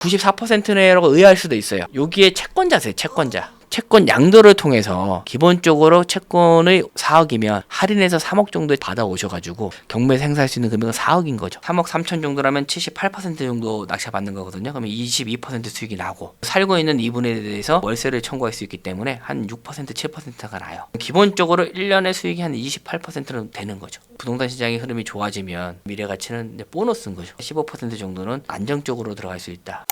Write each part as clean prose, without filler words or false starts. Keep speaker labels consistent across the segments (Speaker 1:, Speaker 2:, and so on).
Speaker 1: 94%네라고 의아할 수도 있어요. 여기에 채권자세요. 채권 양도를 통해서 기본적으로 채권의 4억이면 할인해서 3억 정도에 받아오셔가지고 경매에서 행사할 수 있는 금액은 4억인 거죠. 3억 3천 정도라면 78% 정도 낙찰받는 거거든요. 그러면 22% 수익이 나고 살고 있는 이분에 대해서 월세를 청구할 수 있기 때문에 한 6% 7%가 나요. 기본적으로 1년의 수익이 한 28%는 되는 거죠. 부동산 시장의 흐름이 좋아지면 미래 가치는 보너스인 거죠. 15% 정도는 안정적으로 들어갈 수 있다.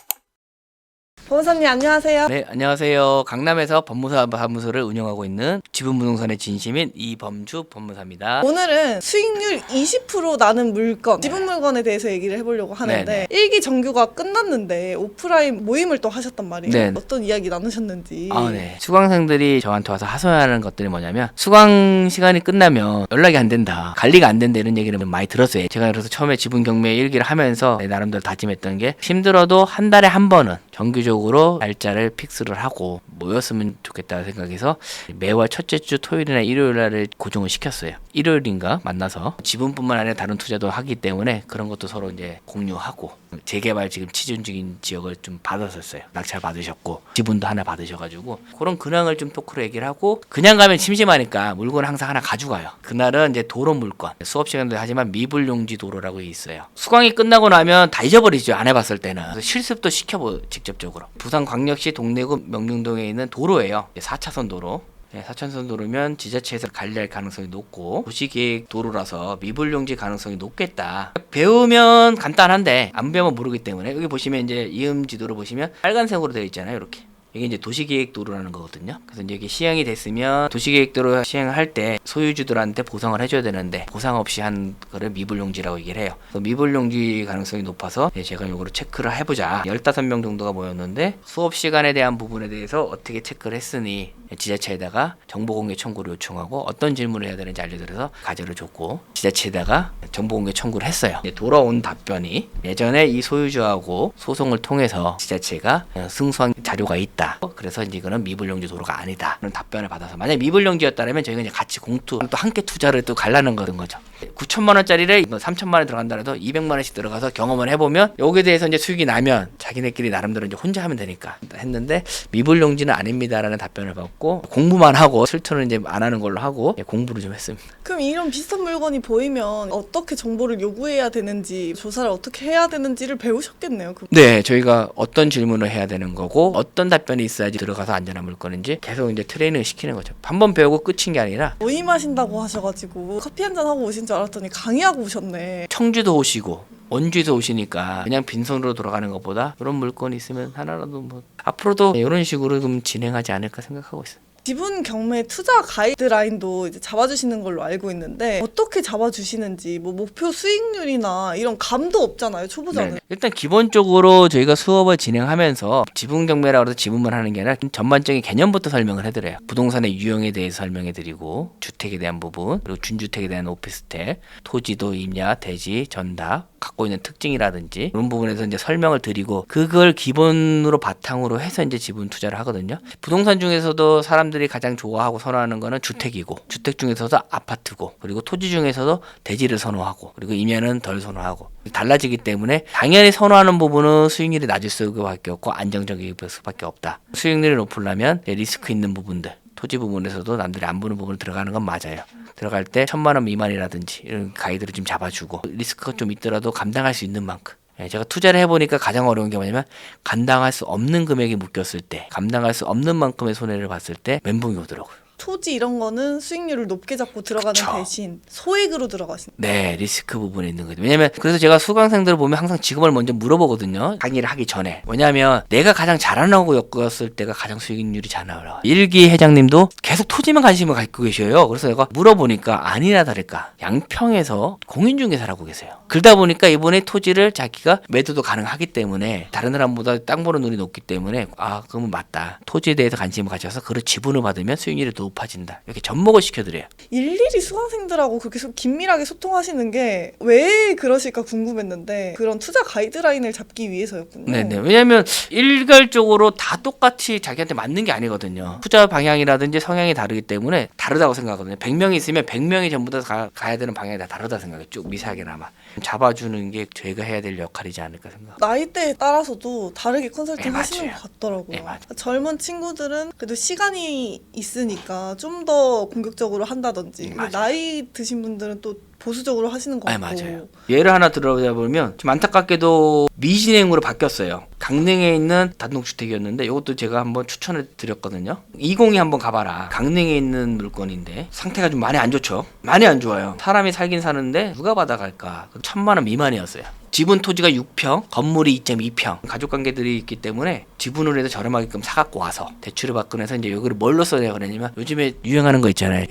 Speaker 2: 변호사님 안녕하세요.
Speaker 1: 네, 안녕하세요. 강남에서 법무사무소를 운영하고 있는 지분부동산의 진심인 이범주 법무사입니다.
Speaker 2: 오늘은 수익률 20% 나는 물건, 지분 물건에 대해서 얘기를 해보려고 하는데
Speaker 1: 네네.
Speaker 2: 1기 정규가 끝났는데 오프라인 모임을 또 하셨단 말이에요.
Speaker 1: 네.
Speaker 2: 어떤 이야기 나누셨는지.
Speaker 1: 네. 수강생들이 저한테 와서 하소연하는 것들이 뭐냐면 수강 시간이 끝나면 연락이 안 된다, 관리가 안 된다 이런 얘기를 많이 들었어요. 제가 그래서 처음에 지분 경매 1기를 하면서 나름대로 다짐했던 게 힘들어도 한 달에 한 번은 정규적으로 날짜를 픽스를 하고 모였으면 좋겠다 생각해서 매월 첫째 주 토요일이나 일요일날을 고정을 시켰어요. 일요일인가 만나서 지분뿐만 아니라 다른 투자도 하기 때문에 그런 것도 서로 이제 공유하고 재개발 지금 추진 중인 지역을 좀 받았었어요. 낙찰 받으셨고 지분도 하나 받으셔가지고 그런 근황을 좀 토크로 얘기를 하고 그냥 가면 심심하니까 물건을 항상 하나 가져가요. 그날은 이제 도로 물건 수업 시간도 하지만 미불용지 도로라고 있어요. 수강이 끝나고 나면 다 잊어버리죠. 안 해봤을 때는. 그래서 실습도 시켜보 직접적으로. 부산광역시 동래구 명륜동에 있는 도로예요. 4차선 도로. 4차선 도로면 지자체에서 관리할 가능성이 높고 도시계획 도로라서 미불용지 가능성이 높겠다. 배우면 간단한데 안 배우면 모르기 때문에 여기 보시면 이제 이음 지도를 보시면 빨간색으로 되어 있잖아요. 이렇게. 이게 이제 도시계획도로라는 거거든요. 그래서 이제 이게 시행이 됐으면 도시계획도로 시행할 때 소유주들한테 보상을 해줘야 되는데 보상 없이 한 거를 미불용지라고 얘기를 해요. 그래서 미불용지 가능성이 높아서 제가 이거를 체크를 해보자. 15명 정도가 모였는데 수업 시간에 대한 부분에 대해서 어떻게 체크를 했으니 지자체에다가 정보공개 청구를 요청하고 어떤 질문을 해야 되는지 알려드려서 과제를 줬고 지자체에다가 정보공개 청구를 했어요. 돌아온 답변이 예전에 이 소유주하고 소송을 통해서 지자체가 승소한 자료가 있다. 그래서 이제 이거는 미불용지 도로가 아니다. 그런 답변을 받아서 만약 미불용지였다면 저희가 이제 같이 공투 또 함께 투자를 또 가려는 거죠. 9천만 원짜리를 3천만 원 들어간다 해도 200만 원씩 들어가서 경험을 해보면 여기에 대해서 이제 수익이 나면 자기네끼리 나름대로 이제 혼자 하면 되니까 했는데 미불용지는 아닙니다라는 답변을 받고 공부만 하고 실천은 이제 안 하는 걸로 하고 공부를 좀 했습니다.
Speaker 2: 그럼 이런 비슷한 물건이 보이면 어떻게 정보를 요구해야 되는지 조사를 어떻게 해야 되는지를 배우셨겠네요.
Speaker 1: 네, 저희가 어떤 질문을 해야 되는 거고 어떤 답변이 있어야지 들어가서 안전한 물건인지 계속 이제 트레이닝을 시키는 거죠. 한번 배우고 끝인 게 아니라
Speaker 2: 모임하신다고 하셔가지고 커피 한잔 하고 오신 줄 알았더니 강의하고 오셨네.
Speaker 1: 청주도 오시고 원주에서 오시니까 그냥 빈손으로 돌아가는 것보다 이런 물건이 있으면 하나라도 뭐 앞으로도 이런 식으로 좀 진행하지 않을까 생각하고 있어요.
Speaker 2: 지분 경매 투자 가이드라인도 이제 잡아주시는 걸로 알고 있는데 어떻게 잡아주시는지 뭐 목표 수익률이나 이런 감도 없잖아요, 초보자는.
Speaker 1: 네. 일단 기본적으로 저희가 수업을 진행하면서 지분 경매라고 해서 지분만 하는 게 아니라 전반적인 개념부터 설명을 해드려요. 부동산의 유형에 대해서 설명해드리고 주택에 대한 부분 그리고 준주택에 대한 오피스텔 토지도 임야 대지 전답 갖고 있는 특징이라든지 그런 부분에서 이제 설명을 드리고 그걸 기본으로 바탕으로 해서 이제 지분 투자를 하거든요. 부동산 중에서도 사람들이 가장 좋아하고 선호하는 거는 주택이고 주택 중에서도 아파트고 그리고 토지 중에서도 대지를 선호하고 그리고 임야는 덜 선호하고 달라지기 때문에 당연히 선호하는 부분은 수익률이 낮을 수밖에 없고 안정적일 수밖에 없다. 수익률을 높이려면 리스크 있는 부분들 토지 부분에서도 남들이 안 보는 부분을 들어가는 건 맞아요. 들어갈 때 1,000만 원 미만이라든지 이런 가이드를 좀 잡아주고 리스크가 좀 있더라도 감당할 수 있는 만큼 제가 투자를 해보니까 가장 어려운 게 뭐냐면 감당할 수 없는 금액이 묶였을 때 감당할 수 없는 만큼의 손해를 봤을 때 멘붕이 오더라고요.
Speaker 2: 토지 이런 거는 수익률을 높게 잡고 들어가는
Speaker 1: 그쵸.
Speaker 2: 대신 소액으로 들어가신.
Speaker 1: 네, 리스크 부분에 있는 거죠. 왜냐면 그래서 제가 수강생들을 보면 항상 직업을 먼저 물어보거든요. 강의를 하기 전에. 왜냐하면 내가 가장 잘하는 거 엮었을 때가 가장 수익률이 잘 나와요. 일기 회장님도 계속 토지만 관심을 갖고 계셔요. 그래서 내가 물어보니까 아니나 다를까 양평에서 공인중개사라고 계세요. 그러다 보니까 이번에 토지를 자기가 매도도 가능하기 때문에 다른 사람보다 땅 보는 눈이 높기 때문에 그러면 맞다. 토지에 대해서 관심을 가져서 그걸 지분을 받으면 수익률이 더 높아진다. 이렇게 접목을 시켜드려요.
Speaker 2: 일일이 수강생들하고 그렇게 긴밀하게 소통하시는 게 왜 그러실까 궁금했는데 그런 투자 가이드라인을 잡기 위해서였군요.
Speaker 1: 네네. 왜냐하면 일괄적으로 다 똑같이 자기한테 맞는 게 아니거든요. 투자 방향이라든지 성향이 다르기 때문에 다르다고 생각하거든요. 100명이 있으면 100명이 전부 다 가야 되는 방향이 다 다르다 생각해요. 쭉 미세하게나마. 잡아주는 게 제가 해야 될 역할이지 않을까 생각.
Speaker 2: 나이대에 따라서도 다르게 컨설팅
Speaker 1: 네,
Speaker 2: 하시는
Speaker 1: 맞아요.
Speaker 2: 것 같더라고요.
Speaker 1: 네, 맞아요.
Speaker 2: 젊은 친구들은 그래도 시간이 있으니까 좀 더 공격적으로 한다든지 근데
Speaker 1: 맞아요.
Speaker 2: 나이 드신 분들은 또 보수적으로 하시는 것
Speaker 1: 네,
Speaker 2: 같고
Speaker 1: 맞아요. 예를 하나 들어보면 좀 안타깝게도 미진행으로 바뀌었어요. 강릉에 있는 단독주택이었는데 이것도 제가 한번 추천을 드렸거든요. 20이 한번 가봐라. 강릉에 있는 물건인데 상태가 좀 많이 안 좋죠. 많이 안 좋아요. 사람이 살긴 사는데 누가 받아갈까. 1,000만 원 미만이었어요. 지분 토지가 6평, 건물이 2.2평. 가족관계들이 있기 때문에 지분으로 해서 저렴하게끔 사갖고 와서 대출을 받고 해서 이제 여기를 뭘로 써야 그러냐면 요즘에 유행하는 거 있잖아요.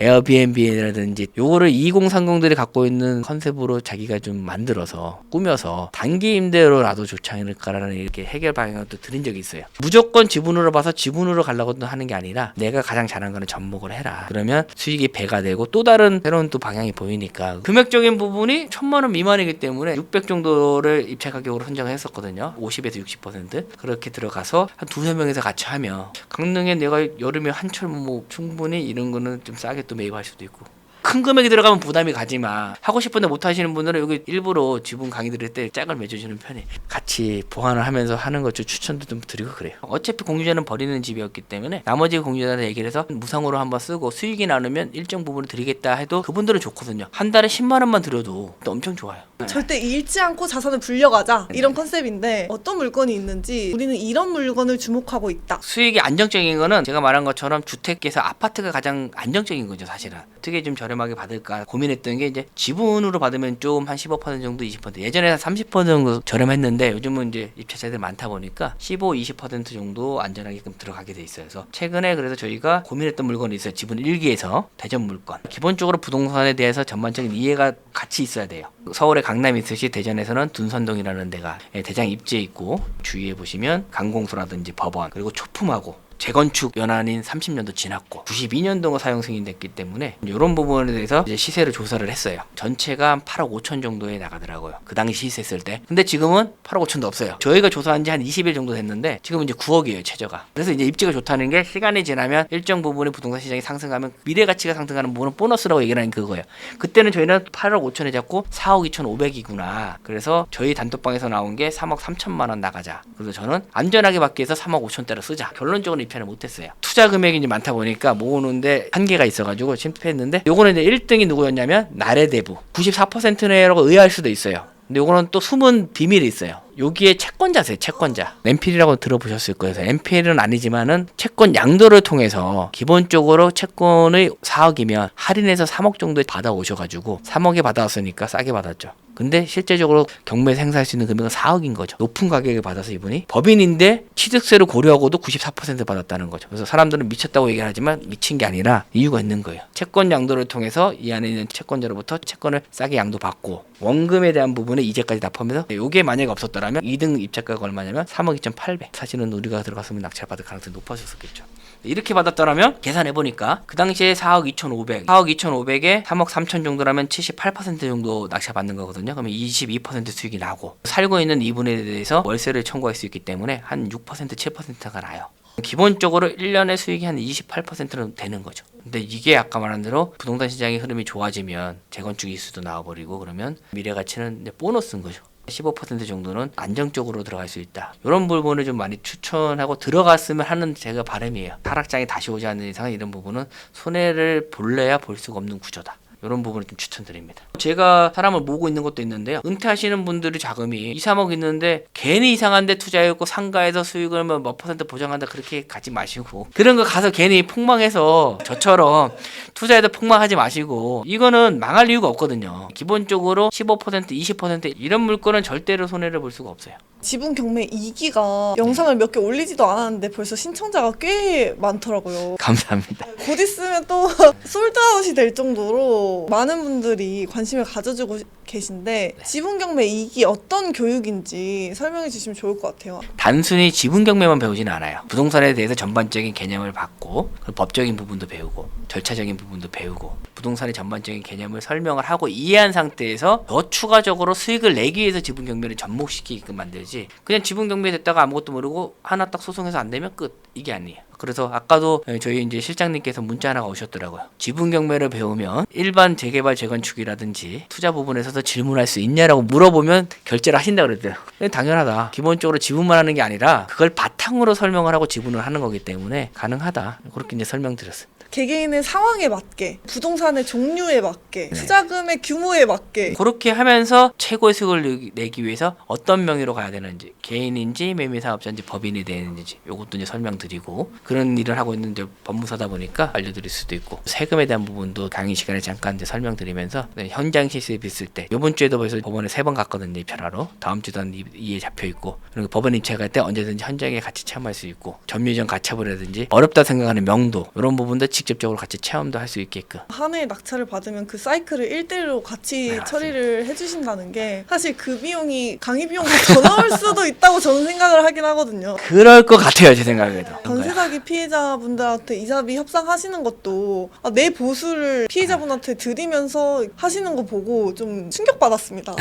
Speaker 1: 에어비앤비라든지 요거를 2030들이 갖고 있는 컨셉으로 자기가 좀 만들어서 꾸며서 단기 임대로 놔도 좋지 않을까라는 이렇게 해결 방향을 또 드린 적이 있어요. 무조건 지분으로 봐서 지분으로 가려고 하는 게 아니라 내가 가장 잘하는 거는 접목을 해라. 그러면 수익이 배가 되고 또 다른 새로운 또 방향이 보이니까 금액적인 부분이 1,000만 원 미만이기 때문에 600 정도를 입찰 가격으로 선정을 했었거든요. 50에서 60% 그렇게 들어가서 한 두세 명에서 같이 하면 강릉에 내가 여름에 한철 뭐 충분히 이런 거는 좀 싸게 또 매입할 수도 있고 큰 금액이 들어가면 부담이 가지만 하고 싶은데 못 하시는 분들은 여기 일부러 지분 강의 들을 때 짝을 맺어주는 편이 같이 보완을 하면서 하는 것 좀 추천도 좀 드리고 그래요. 어차피 공유자는 버리는 집이었기 때문에 나머지 공유자한테 얘기를 해서 무상으로 한번 쓰고 수익이 나누면 일정 부분을 드리겠다 해도 그분들은 좋거든요. 한 달에 10만 원만 들여도 또 엄청 좋아요.
Speaker 2: 절대 잃지 않고 자산을 불려가자 이런 컨셉인데 어떤 물건이 있는지 우리는 이런 물건을 주목하고 있다.
Speaker 1: 수익이 안정적인 거는 제가 말한 것처럼 주택에서 아파트가 가장 안정적인 거죠. 사실은 어떻게 좀 저렴하게 받을까 고민했던 게 이제 지분으로 받으면 좀 한 15% 정도 20% 예전에 한 30% 정도 저렴했는데 요즘은 이제 입찰자들이 많다 보니까 15, 20% 정도 안전하게끔 들어가게 돼 있어요. 그래서 최근에 그래서 저희가 고민했던 물건이 있어요. 지분 1기에서 대전 물건. 기본적으로 부동산에 대해서 전반적인 이해가 같이 있어야 돼요. 서울에 강남이 있듯이 대전에서는 둔선동이라는 데가 대장 입지에 있고 주위에 보시면 강공수라든지 법원 그리고 초품하고 재건축 연한인 30년도 지났고 92년도가 사용 승인됐기 때문에 이런 부분에 대해서 이제 시세를 조사를 했어요. 전체가 한 8억 5천 정도에 나가더라고요. 그 당시 시세했을 때. 근데 지금은 8억 5천도 없어요. 저희가 조사한 지 한 20일 정도 됐는데 지금은 이제 9억이에요. 최저가. 그래서 이제 입지가 좋다는 게 시간이 지나면 일정 부분의 부동산 시장이 상승하면 미래 가치가 상승하는 부분은 보너스라고 얘기를 하는 그거예요. 그때는 저희는 8억 5천에 잡고 4억 2,500이구나. 그래서 저희 단톡방에서 나온 게 3억 3천만 원 나가자. 그래서 저는 안전하게 받기 위해서 3억 5천대로 쓰자. 결론적으로 입찰을 못했어요. 투자 금액이 이제 많다 보니까 모으는데 한계가 있어가지고 실패했는데 요거는 이제 1등이 누구였냐면 나래대부 94%네라고 의아할 수도 있어요. 근데 요거는 또 숨은 비밀이 있어요. 여기에 채권자세요. 채권자. NPL이라고 들어보셨을 거예요. NPL은 아니지만은 채권 양도를 통해서 기본적으로 채권의 4억이면 할인해서 3억 정도에 받아오셔가지고 3억에 받아왔으니까 싸게 받았죠. 근데 실제적으로 경매에서 행사할 수 있는 금액은 4억인 거죠. 높은 가격에 받아서 이분이 법인인데 취득세를 고려하고도 94% 받았다는 거죠. 그래서 사람들은 미쳤다고 얘기하지만 미친 게 아니라 이유가 있는 거예요. 채권 양도를 통해서 이 안에 있는 채권자로부터 채권을 싸게 양도받고 원금에 대한 부분에 이자까지 다 포함해서 이게 만약에 없었더라면 2등 입찰가가 얼마냐면 3억 2,800. 사실은 우리가 들어갔으면 낙찰 받을 가능성이 높아졌었겠죠. 이렇게 받았더라면 계산해보니까 그 당시에 4억 2,500 4억 2,500에 3억 3천 정도라면 78% 정도 낙찰 받는 거거든요. 그러면 22% 수익이 나고 살고 있는 이분에 대해서 월세를 청구할 수 있기 때문에 한 6% 7%가 나요. 기본적으로 1년에 수익이 한 28%는 되는 거죠. 근데 이게 아까 말한 대로 부동산 시장의 흐름이 좋아지면 재건축 이슈도 나와버리고 그러면 미래 가치는 이제 보너스인 거죠. 15% 정도는 안정적으로 들어갈 수 있다. 이런 부분을 좀 많이 추천하고 들어갔으면 하는 제가 바람이에요. 하락장이 다시 오지 않는 이상 이런 부분은 손해를 볼래야 볼 수가 없는 구조다. 이런 부분을 좀 추천드립니다. 제가 사람을 모으고 있는 것도 있는데요. 은퇴하시는 분들이 자금이 2, 3억 있는데 괜히 이상한 데 투자했고 상가에서 수익을 몇 퍼센트 보장한다 그렇게 가지 마시고 그런 거 가서 괜히 폭망해서 저처럼 투자해도 폭망하지 마시고 이거는 망할 이유가 없거든요. 기본적으로 15% 20% 이런 물건은 절대로 손해를 볼 수가 없어요.
Speaker 2: 지분 경매 2기가 영상을 몇 개 올리지도 않았는데 벌써 신청자가 꽤 많더라고요.
Speaker 1: 감사합니다.
Speaker 2: 곧 있으면 또 솔드아웃이 될 정도로 더 많은 분들이 관심을 가져주고 계신데 지분 경매 2기 어떤 교육인지 설명해 주시면 좋을 것 같아요.
Speaker 1: 단순히 지분 경매만 배우지는 않아요. 부동산에 대해서 전반적인 개념을 받고 법적인 부분도 배우고 절차적인 부분도 배우고 부동산의 전반적인 개념을 설명을 하고 이해한 상태에서 더 추가적으로 수익을 내기 위해서 지분 경매를 접목시키게끔 만들지 그냥 지분 경매 됐다가 아무것도 모르고 하나 딱 소송해서 안 되면 끝 이게 아니에요. 그래서 아까도 저희 이제 실장님께서 문자 하나가 오셨더라고요. 지분 경매를 배우면 일반 재개발 재건축이라든지 투자 부분에서도 질문할 수 있냐라고 물어보면 결제를 하신다 그랬더라고요. 당연하다. 기본적으로 지분만 하는 게 아니라 그걸 바탕으로 설명을 하고 지분을 하는 거기 때문에 가능하다. 그렇게 이제 설명드렸습니다.
Speaker 2: 개개인의 상황에 맞게, 부동산의 종류에 맞게, 투자금의 규모에 맞게
Speaker 1: 그렇게 하면서 최고의 수익을 내기 위해서 어떤 명의로 가야 되는지 개인인지 매매사업자인지 법인이 되는지 이것도 이제 설명드리고 그런 일을 하고 있는 이제 법무사다 보니까 알려드릴 수도 있고 세금에 대한 부분도 강의 시간에 잠깐 이제 설명드리면서 현장 실습 있을 때 이번 주에도 벌써 법원에 3번 갔거든요. 입찰하러. 다음 주도 한 2에 잡혀있고 그리고 법원 입찰할 때 언제든지 현장에 같이 체험할 수 있고 점유전 가처분이라든지 어렵다 생각하는 명도 이런 부분도 직접적으로 같이 체험도 할 수 있게끔
Speaker 2: 한 해의 낙찰을 받으면 그 사이클을 1대1로 같이
Speaker 1: 네,
Speaker 2: 처리를 해주신다는 게 사실 그 비용이 강의 비용보다 더 나올 수도 있다고 저는 생각을 하긴 하거든요.
Speaker 1: 그럴 것 같아요. 제 생각에도.
Speaker 2: 전세 사기 피해자분들한테 이자비 협상하시는 것도 내 보수를 피해자분한테 드리면서 하시는 거 보고 좀 충격받았습니다.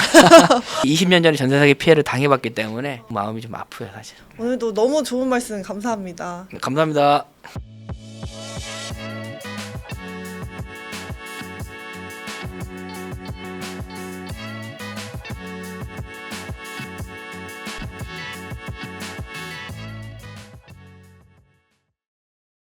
Speaker 1: 20년 전에 전세 사기 피해를 당해봤기 때문에 마음이 좀 아프요 사실.
Speaker 2: 오늘도 너무 좋은 말씀 감사합니다.
Speaker 1: 감사합니다.